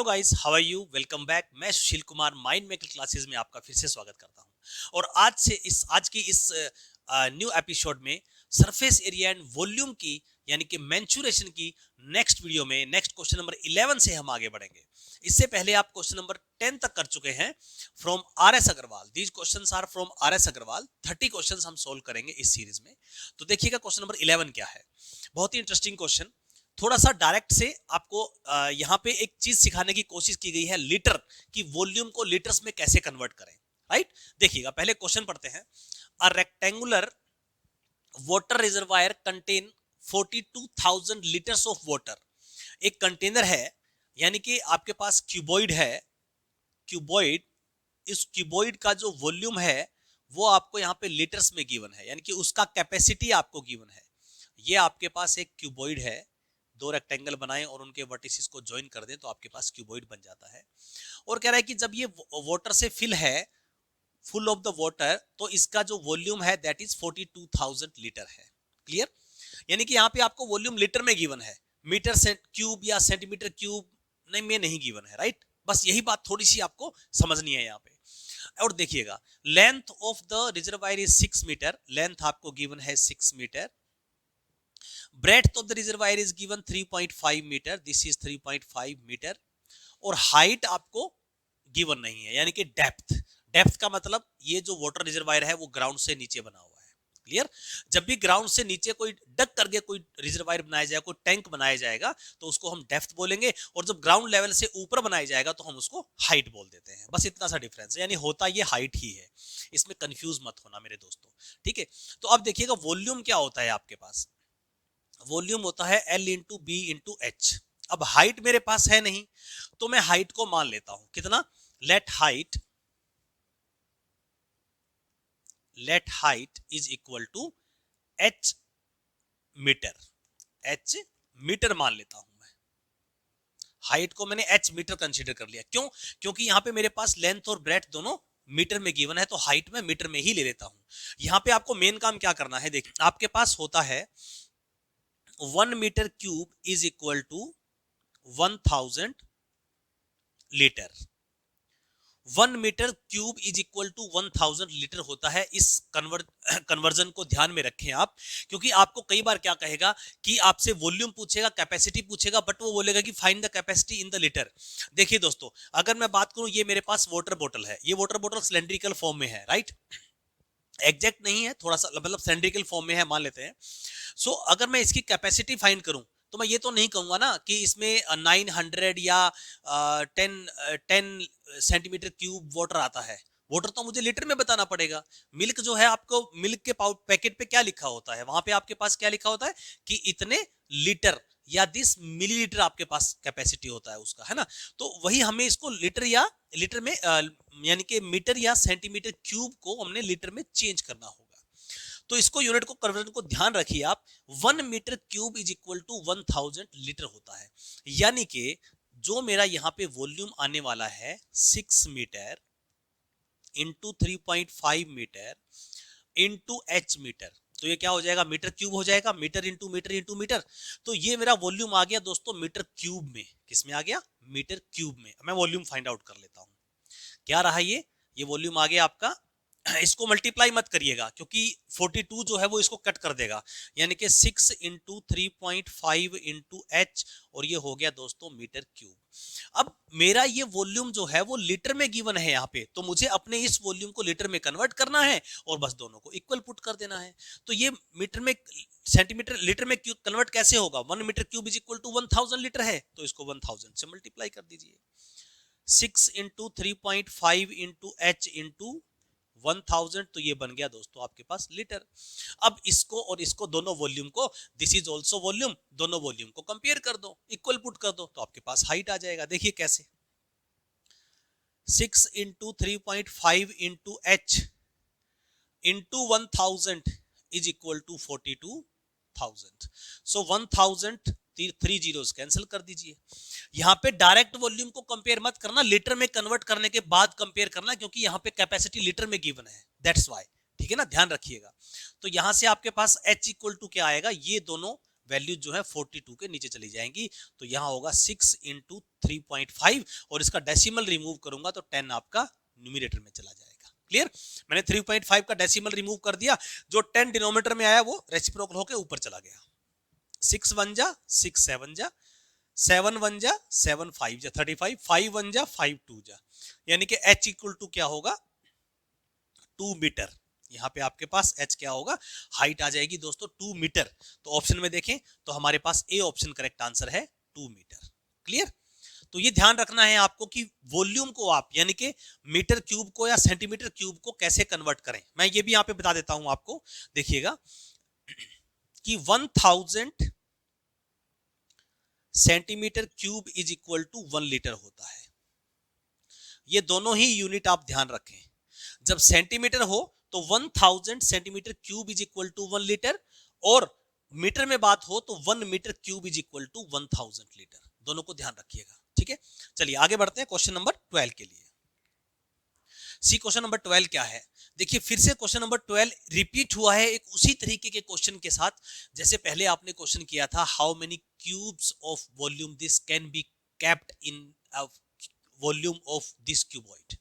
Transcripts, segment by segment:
Hello guys, how are you? Welcome back. मैं Sushil Kumar Mind Maker Classes में आपका फिर से स्वागत करता हूं। और आज की इस न्यू एपिसोड में सरफेस एरिया एंड वॉल्यूम की यानी कि मैंचुरेशन की नेक्स्ट वीडियो में नेक्स्ट क्वेश्चन नंबर 11 से हम आगे बढ़ेंगे। इससे पहले आप क्वेश्चन नंबर 10 तक कर चुके हैं from R S Agarwal. These questions are from R S Agarwal. 30 questions हम सोल्व करेंगे इस सीरीज में। तो देखिएगा क्वेश्चन नंबर 11 क्या है। बहुत ही इंटरेस्टिंग क्वेश्चन। थोड़ा सा डायरेक्ट से आपको यहाँ पे एक चीज सिखाने की कोशिश की गई है, लीटर की वॉल्यूम को लीटर्स में कैसे कन्वर्ट करें। राइट, देखिएगा पहले क्वेश्चन पढ़ते हैं। A rectangular water reservoir contain 42,000 litres of water. एक कंटेनर है, यानी कि आपके पास क्यूबॉइड है। क्यूबॉइड, इस क्यूबॉइड का जो वॉल्यूम है वो आपको यहाँ पे लीटर्स में गिवन है, यानी कि उसका कैपेसिटी आपको गिवन है। ये आपके पास एक क्यूबॉइड है, दो रेक्टेंगल बनाएं और उनके वर्टिसेस को ज्वाइन कर दें तो आपके पास क्यूबॉइड बन जाता है। और कह रहा है कि जब ये वाटर से फिल है, फुल ऑफ द वाटर, तो इसका जो वॉल्यूम है दैट इज 42,000 लीटर है। क्लियर? यानी कि यहाँ पे आपको वॉल्यूम लीटर में गिवन है, मीटर क्यूब या सेंटीमीटर क्यूब नहीं गिवन है। राइट, बस यही बात थोड़ी सी आपको समझनी है यहाँ पे। और देखिएगा, length of the reservoir is 6 metre. Length आपको गिवन है 6 मीटर। breadth of the reservoir is given 3.5 metre, this is 3.5 metre. और हाइट आपको गिवन नहीं है, यानी कि डेप्थ। डेप्थ का मतलब ये जो वाटर रिजर्वायर है वो ग्राउंड से नीचे बना हुआ है। क्लियर? जब भी ग्राउंड से नीचे कोई डक करके कोई रिजर्वायर बनाया जाएगा, कोई टैंक बनाया जाएगा, तो उसको हम डेप्थ बोलेंगे। और जब ग्राउंड लेवल से ऊपर बनाया जाएगा तो हम उसको हाइट बोल देते हैं। बस इतना सा डिफरेंस है, यानी होता ये हाइट ही है। इसमें कंफ्यूज मत होना मेरे दोस्तों, ठीक है? तो अब देखिएगा वॉल्यूम क्या होता है आपके पास। वॉल्यूम होता है L into B into H. अब हाइट मेरे पास है नहीं, तो मैं हाइट को मान लेता हूं। कितना? Let height is equal to H metre. H metre मान लेता हूं मैं। हाइट को मैंने एच मीटर कंसीडर कर लिया। क्यों? क्योंकि यहां पे मेरे पास लेंथ और ब्रेड्थ दोनों मीटर में गिवन है, तो हाइट में मीटर में ही ले लेता हूं। यहां पे आपको मेन काम क्या करना है, देखिए आपके पास होता है 1 metre cube is equal to 1000 litre. 1 metre cube is equal to 1000 litre होता है। इस कन्वर्जन को ध्यान में रखें आप, क्योंकि आपको कई बार क्या कहेगा कि आपसे वॉल्यूम पूछेगा, कैपेसिटी पूछेगा, बट वो बोलेगा कि find the capacity in the litre. देखिए दोस्तों, अगर मैं बात करूं, ये मेरे पास वाटर बोतल है। ये वाटर बोतल सिलेंड्रिकल फॉर्म में है। राइट, एग्जैक्ट नहीं है, थोड़ा सा मतलब सिलेंड्रिकल फॉर्म में है मान लेते हैं। सो अगर मैं इसकी कैपेसिटी फाइंड करूं तो मैं ये तो नहीं कहूंगा ना कि इसमें 900 या 10 सेंटीमीटर क्यूब वाटर आता है। वाटर तो मुझे लीटर में बताना पड़ेगा। मिल्क जो है, आपको मिल्क के पैकेट पे क्या लिखा होता है, वहां पे आपके पास क्या लिखा होता है कि इतने लीटर या 10 मिलीलीटर आपके पास कैपेसिटी होता है उसका, है ना? तो वही हमें इसको लीटर या लीटर में यानी कि मीटर या सेंटीमीटर क्यूब को हमने लीटर में चेंज करना होगा। तो इसको यूनिट को कन्वर्जन को ध्यान रखिए आप। 1 metre cube is equal to 1000 litre होता है। यानी कि जो मेरा यहाँ पे वॉल्यूम आने वाला है 6 metre into 3.5 metre into H metre, तो ये क्या हो जाएगा? मीटर क्यूब हो जाएगा। Metre into metre into metre, तो ये मेरा वॉल्यूम आ गया दोस्तों मीटर क्यूब में। किस में आ गया? मीटर क्यूब में। मैं वॉल्यूम फाइंड आउट कर लेता हूं। क्या रहा ये वॉल्यूम आ गया आपका। इसको मल्टीप्लाई मत करिएगा, क्योंकि 42 जो है वो इसको कट कर देगा, यानी कि 6 इंटू 3.5 इंटू एच, और ये हो गया दोस्तों मीटर क्यूब। अब मेरा ये वॉल्यूम जो है वो लीटर में गिवन है यहाँ पे, तो मुझे अपने इस वॉल्यूम को लीटर में कन्वर्ट करना है और बस दोनों को इक्वल पुट कर देना है। तो ये मीटर में सेंटीमीटर लीटर में क्यूब कन्वर्ट कैसे होगा? 1 metre cube is equal to 1000 litre है, तो इसको 1000 से मल्टीप्लाई कर दीजिए। 6 इंटू 3.5 इंटू एच इंटू 1000, तो ये बन गया दोस्तों आपके पास लीटर। अब इसको और इसको, दोनों वॉल्यूम को, दिस इज ऑल्सो वॉल्यूम, दोनों वॉल्यूम को कंपेयर कर दो, इक्वल पुट कर दो, तो आपके पास हाइट आ जाएगा। देखिए कैसे, 6 into 3.5 into H into 1000 is equal to 42,000। So 1000 3 zeros cancel कर दीजिए। यहां पे डायरेक्ट वॉल्यूम को कंपेयर मत करना, लीटर में कन्वर्ट करने के बाद कंपेयर करना, क्योंकि यहां पे कैपेसिटी लीटर में गिवन है, दैट्स व्हाई। ठीक है ना, ध्यान रखिएगा। तो यहां से आपके पास H इक्वल टू क्या आएगा? ये दोनों वैल्यू जो है 42 के नीचे चली जाएंगी। तो यहाँ होगा 6 इंटू 3.5 और इसका डेसिमल रिमूव करूंगा तो 10 आपका न्यूमरेटर में चला जाएगा। क्लियर? मैंने 3.5 का डेसिमल रिमूव कर दिया, जो 10 डिनोमिनेटर में आया वो रेसिप्रोकल होकर ऊपर चला गया। 6 1 जा 6 7 जा 7 1 जा 7 5 जा 35 5 1 जा 5 2 जा, यानी कि h इक्वल टू क्या होगा 2 मीटर। यहाँ पे आपके पास h क्या होगा, हाइट आ जाएगी दोस्तों 2 मीटर। तो ऑप्शन में देखें तो हमारे पास ए ऑप्शन करेक्ट आंसर है 2 मीटर। क्लियर? तो ये ध्यान रखना है आपको कि वॉल्यूम को आप यानी कि मीटर क्यूब को या सेंटीमीटर क्यूब को कैसे कन्वर्ट करें। मैं ये भी यहाँ पे बता देता हूं आपको, देखिएगा कि 1000 centimetre cube is equal to 1 litre होता है। ये दोनों ही यूनिट आप ध्यान रखें, जब सेंटीमीटर हो तो 1000 centimetre cube is equal to 1 litre, और मीटर में बात हो तो 1 metre cube is equal to 1000 litre. दोनों को ध्यान रखिएगा, ठीक है। चलिए आगे बढ़ते हैं क्वेश्चन नंबर 12 के लिए। सी क्वेश्चन नंबर 12 क्या है, देखिए फिर से क्वेश्चन नंबर 12 रिपीट हुआ है एक उसी तरीके के क्वेश्चन के साथ जैसे पहले आपने क्वेश्चन किया था, how many cubes of volume this can be kept in volume of this cuboid,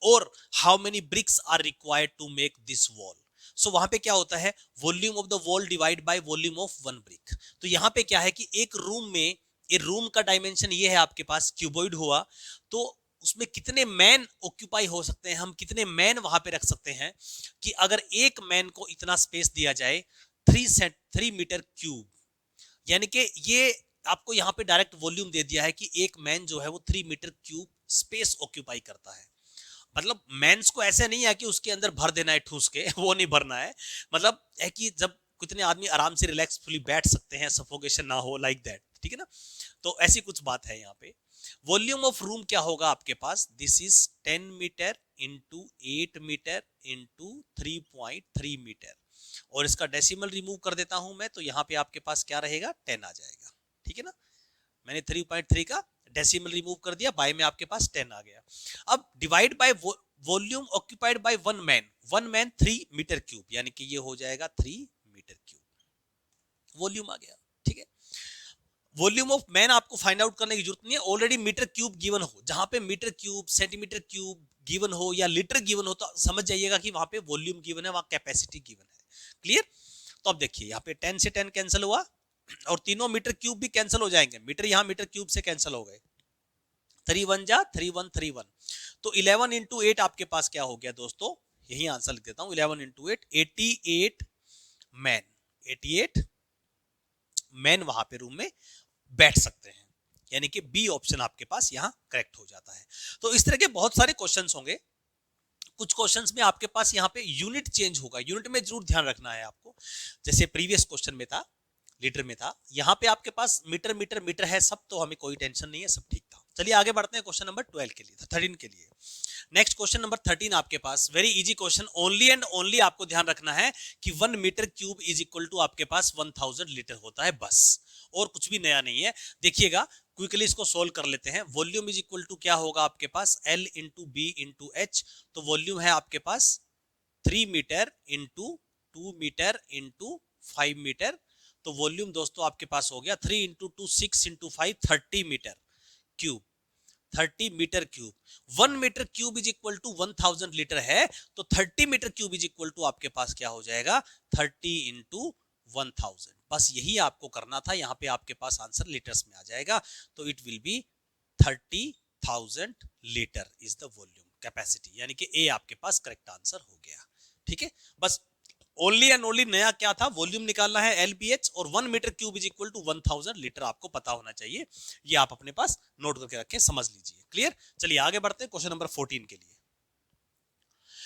और how many bricks are required to make this wall. So वहां पे क्या होता है, volume of the wall divide by volume of 1 brick. तो यहाँ पे क्या है कि एक रूम में, एक रूम का डायमेंशन ये है आपके पास, क्यूबॉइड हुआ, तो उसमें कितने मैन ऑक्यूपाई हो सकते हैं, हम कितने मैन वहां पे रख सकते हैं, कि अगर एक मैन को इतना स्पेस दिया जाए 3 मीटर क्यूब, यानी कि ये आपको यहाँ पे डायरेक्ट वॉल्यूम दे दिया है कि एक मैन जो है वो 3 मीटर क्यूब स्पेस ऑक्यूपाई करता है। मतलब मैंस को ऐसे नहीं है कि उसके अंदर भर देना है ठूस के, वो नहीं भरना है, मतलब है कि जब कितने आदमी आराम से रिलैक्सफुली बैठ सकते हैं, सफोकेशन ना हो, लाइक दैट, ठीक है ना। तो ऐसी कुछ बात है यहाँ पे। वॉल्यूम ऑफ रूम क्या होगा आपके पास, this is 10 metre into 8 metre into 3.3 metre, और इसका डेसिमल रिमूव कर देता हूं मैं, तो यहाँ पे आपके पास क्या रहेगा 10 आ जाएगा, ठीक है ना। मैंने 3.3 का डेसिमल रिमूव कर दिया, बाय में आपके पास 10 आ गया। अब divide by volume occupied by one man 3 metre cube, यानी कि ये हो जाएगा 3 मीटर क्यूब वॉल्यूम आ गया, ठीक है। वॉल्यूम ऑफ मैन आपको फाइंड आउट करने की जरूरत नहीं है, ऑलरेडी मीटर क्यूब गिवन हो, जहां पे metre cube centimetre cube given हो या लीटर गिवन हो तो समझ जाइएगा कि वहां पे वॉल्यूम गिवन है, वहां कैपेसिटी गिवन है। क्लियर? तो अब देखिए यहाँ पे 10 से 10 कैंसिल हुआ, और तीनों मीटर क्यूब भी कैंसिल हो जाएंगे, मीटर यहाँ मीटर क्यूब से कैंसिल हो गए, 3 1 जा 3 1 3 1, तो 11 इंटू 8 आपके पास क्या हो गया दोस्तों, यही आंसर लिख देता हूं, 11 इंटू 8 88 मैन, 88 मैन वहां पे रूम में बैठ सकते हैं, यानी कि बी ऑप्शन आपके पास यहां करेक्ट हो जाता है। तो इस तरह के बहुत सारे क्वेश्चंस होंगे, कुछ क्वेश्चंस में आपके पास यहाँ पे यूनिट चेंज होगा, यूनिट में जरूर ध्यान रखना है आपको, जैसे प्रीवियस क्वेश्चन में था लीटर में था, यहाँ पे आपके पास मीटर मीटर मीटर है सब, तो हमें कोई टेंशन नहीं है, सब ठीक था। चलिए आगे बढ़ते हैं क्वेश्चन नंबर 12 के लिए, 13 के लिए। नेक्स्ट क्वेश्चन नंबर 13 आपके पास very easy question, only and only आपको ध्यान रखना है कि 1 metre cube is equal to आपके पास 1000 लीटर होता है, बस, और कुछ भी नया नहीं है। देखिएगा क्विकली इसको सोल्व कर लेते हैं। वॉल्यूम इज इक्वल टू क्या होगा आपके पास, L into B into H, तो वॉल्यूम है आपके पास 3 metre into 2 metre into 5 metre, तो वॉल्यूम दोस्तों आपके पास हो गया 3 into 2 6 into 5 30 metre cube, 30 metre cube. 1 metre cube is equal to 1000 litre है, तो 30 metre cube is equal to आपके पास क्या हो जाएगा 30 इंटू 1000। बस यही आपको करना था, यहाँ पे आपके पास आंसर लीटर्स में आ जाएगा, तो it will be 30,000 litre is the volume capacity, यानी कि ए आपके पास करेक्ट आंसर हो गया, ठीक है। बस ओनली एंड ओनली नया क्या था, वॉल्यूम निकालना है LBH, और 1 metre cube is equal to 1000 litre आपको पता होना चाहिए, ये आप अपने पास नोट करके रखें, समझ लीजिए। क्लियर? चलिए आगे बढ़ते हैं क्वेश्चन नंबर 14 के लिए।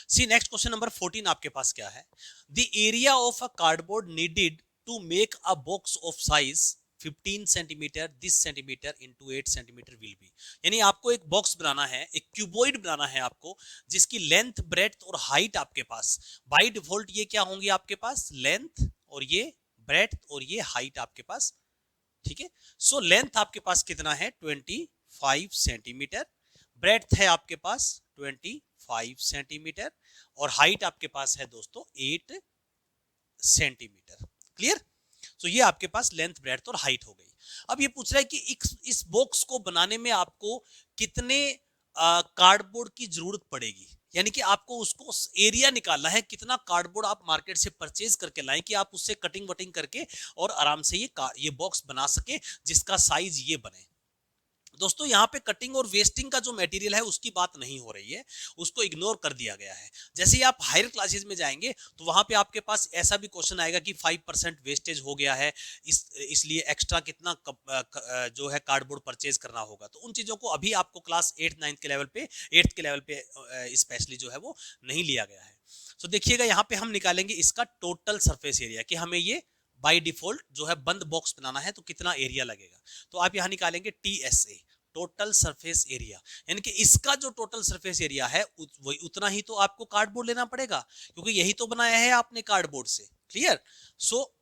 सी नेक्स्ट क्वेश्चन नंबर 14 आपके पास क्या है, the area of a cardboard needed to make a box of size 15 centimetre this centimetre into 8 centimetre will be, यानी आपको एक बॉक्स बनाना है, एक क्यूबॉइड बनाना है आपको, जिसकी लेंथ ब्रेड्थ और हाइट आपके पास बाय डिफॉल्ट ये क्या होंगे आपके पास, लेंथ और ये ब्रेड्थ और ये हाइट आपके पास, ठीक है। सो लेंथ आपके पास कितना है 25 सेंटीमीटर, ब्रेड्थ है आपके पास 25 सेंटीमीटर, और हाइट आपके पास है दोस्तों 8 सेंटीमीटर। क्लियर? तो ये आपके पास लेंथ, ब्रेड्थ और हाइट हो गई। अब ये पूछ रहा है कि इस बॉक्स को बनाने में आपको कितने कार्डबोर्ड की जरूरत पड़ेगी, यानी कि आपको उसको एरिया निकालना है, कितना कार्डबोर्ड आप मार्केट से परचेज करके लाएं कि आप उससे कटिंग वटिंग करके और आराम से ये बॉक्स बना सके जिसका साइज ये बने। दोस्तों यहाँ पे कटिंग और वेस्टिंग का जो मटेरियल है उसकी बात नहीं हो रही है, उसको इग्नोर कर दिया गया है। जैसे ही आप हायर क्लासेस में जाएंगे तो वहां पे आपके पास ऐसा भी क्वेश्चन आएगा कि 5% वेस्टेज हो गया है, इसलिए एक्स्ट्रा कितना जो है कार्डबोर्ड परचेज करना होगा। तो उन चीजों को अभी आपको क्लास 8-9 के लेवल पे, 8th के लेवल पे स्पेशली जो है वो नहीं लिया गया है। तो देखिएगा यहाँ पे हम निकालेंगे इसका टोटल सरफेस एरिया कि हमें ये बाय डिफॉल्ट जो है बंद बॉक्स बनाना है तो कितना एरिया लगेगा। तो आप यहां निकालेंगे TSA, टोटल सरफेस एरिया, यानी कि इसका जो टोटल सरफेस एरिया है वही उतना ही तो आपको कार्डबोर्ड लेना पड़ेगा, क्योंकि यही तो बनाया है आपने कार्डबोर्ड से। Clear? So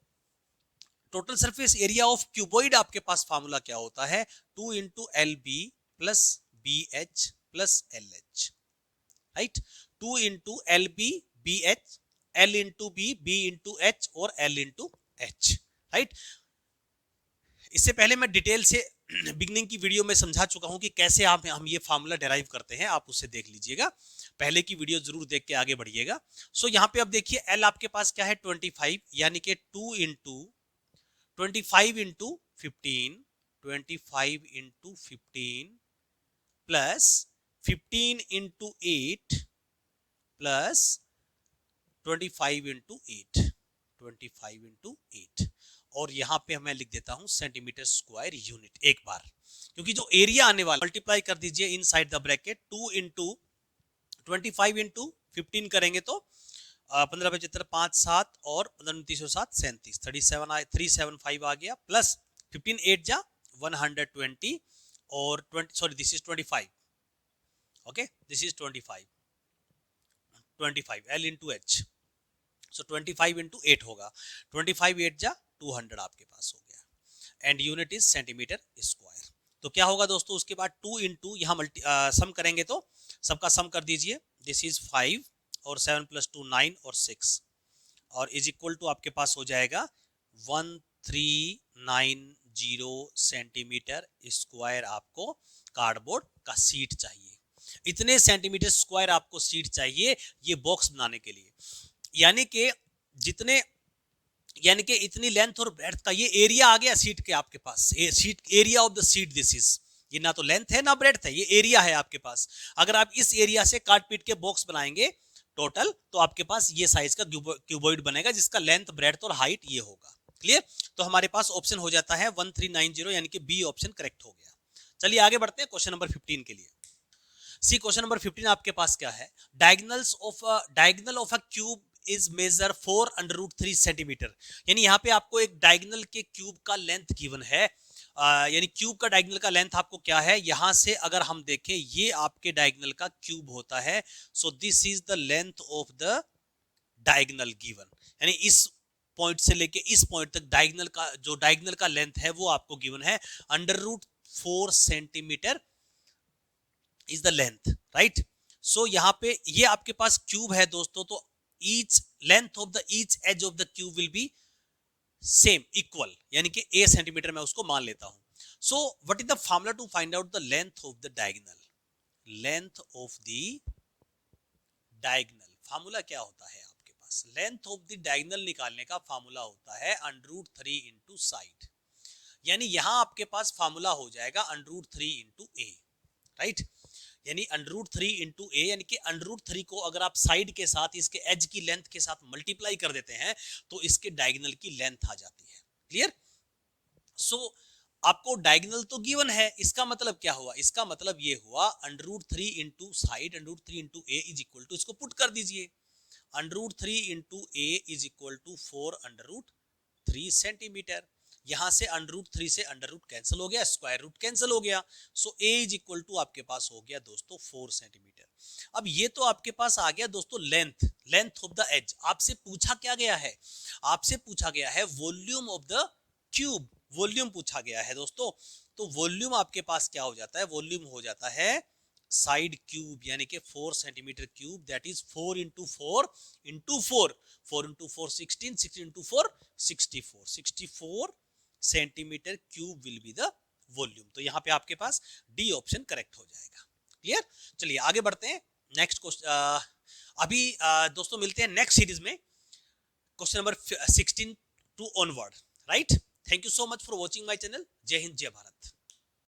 total surface area of cuboid आपके पास फार्मूला क्या होता है, 2 into LB plus BH plus LH, right. 2 into LB BH, L into B into H और L इंटू H, राइट। इससे पहले मैं डिटेल से बिगनिंग की वीडियो में समझा चुका हूं कि कैसे हम ये फार्मूला डेराइव करते हैं, आप उससे देख लीजिएगा, पहले की वीडियो जरूर देख के आगे बढ़िएगा। सो यहाँ पे अब देखिए L आपके पास क्या है 25, यानी कि 2 into 25 into 15, 25 into 15 plus 15 into 8 plus 25 into 8, 25 into 8, और यहां पे मैं लिख देता हूं सेंटीमीटर स्क्वायर यूनिट एक बार, क्योंकि जो एरिया आने वाला मल्टीप्लाई कर दीजिए inside the bracket, 2 into 25 into 15 करेंगे तो 15-75 5-7 और 15-29-7 37, 375 आ गया, प्लस 15 8 जा 120 और 20 sorry this is 25, okay this is 25 L into H, so 25 into 8 होगा, 25 8 जा 200 आपके पास हो गया, and unit is centimetre square. तो क्या होगा दोस्तों उसके बाद 2 इंटू यहाँ सम करेंगे तो सबका सम कर दीजिए, दिस इज 5 और 7 प्लस 2 9 और 6, और इज इक्वल टू आपके पास हो जाएगा 1390 सेंटीमीटर स्क्वायर आपको कार्डबोर्ड का सीट चाहिए। इतने सेंटीमीटर स्क्वायर आपको सीट चाहिए ये बॉक्स बनाने के लिए, यानी कि इतनी लेंथ और ब्रेड्थ का ये एरिया आ गया सीट के आपके पास, seat area of the seat this is, ये ना तो लेंथ है ना ब्रेड्थ है, ये एरिया है आपके पास। अगर आप इस एरिया से काट पीट के बॉक्स बनाएंगे टोटल तो आपके पास ये साइज का क्यूबॉइड बनेगा जिसका लेंथ ब्रेड्थ और हाइट ये होगा। क्लियर? तो हमारे पास ऑप्शन हो जाता है 1390, यानी कि बी ऑप्शन करेक्ट हो गया। चलिए आगे बढ़ते हैं क्वेश्चन नंबर 15 के लिए। सी क्वेश्चन नंबर 15 आपके पास क्या है, diagonal of a cube is measure 4√3 centimetre, यानी यहाँ पे आपको एक डायगोनल के क्यूब का लेंथ गिवन है, यानी क्यूब का डायगोनल का लेंथ आपको क्या है, यहां से अगर हम देखें ये आपके डायगोनल का क्यूब होता है, so this is the length of the diagonal given, यानी इस पॉइंट से लेके इस पॉइंट तक डायगोनल का लेंथ है वो आपको गिवन है, √4 centimetre is the length, right. So यहाँ पे ये आपके पास क्यूब है दोस्तों, तो each length of the each edge of the cube will be same equal, यानी कि a सेंटीमीटर मैं उसको मान लेता हूं। So what is the formula to find out the length of the diagonal, length of the diagonal formula क्या होता है आपके पास, लेंथ ऑफ द डायगोनल निकालने का फार्मूला होता है √3 इंटू साइड, यानी यहां आपके पास फार्मूला हो जाएगा √3 इंटू a, राइट, यानी √3 इंटू ए, यानी कि √3 को अगर आप साइड के साथ इसके एज की लेंथ के साथ मल्टीप्लाई कर देते हैं तो इसके डायगोनल की लेंथ आ जाती है। क्लियर? सो आपको डायगोनल तो गिवन है, इसका मतलब क्या हुआ, इसका मतलब ये हुआ √3 into side, √3 into A is equal to, इसको पुट कर दीजिए, √3 into A is equal to 4√3 centimetre, यहां से √3 से √ कैंसिल हो गया, स्क्वायर रूट कैंसिल हो गया, सो a इज इक्वल टू आपके पास हो गया दोस्तों 4 सेंटीमीटर। अब ये तो आपके पास आ गया दोस्तों लेंथ ऑफ द एज। आपसे पूछा क्या गया है, आपसे पूछा गया है volume of the cube, volume पूछा गया है दोस्तों। तो वॉल्यूम आपके पास क्या हो जाता है, वॉल्यूम हो जाता है साइड क्यूब यानी कि 4 centimetre cube, that is 4 into 4 into 4, 4 into 4 16, 16 into 4 64, 64 centimetre cube will be the volume. तो यहाँ पे आपके पास डी ऑप्शन करेक्ट हो जाएगा। क्लियर? चलिए आगे बढ़ते हैं नेक्स्ट क्वेश्चन। अभी दोस्तों मिलते हैं नेक्स्ट सीरीज में question number 16 to onward, right? Thank you so much for watching my channel. जय हिंद, जय भारत।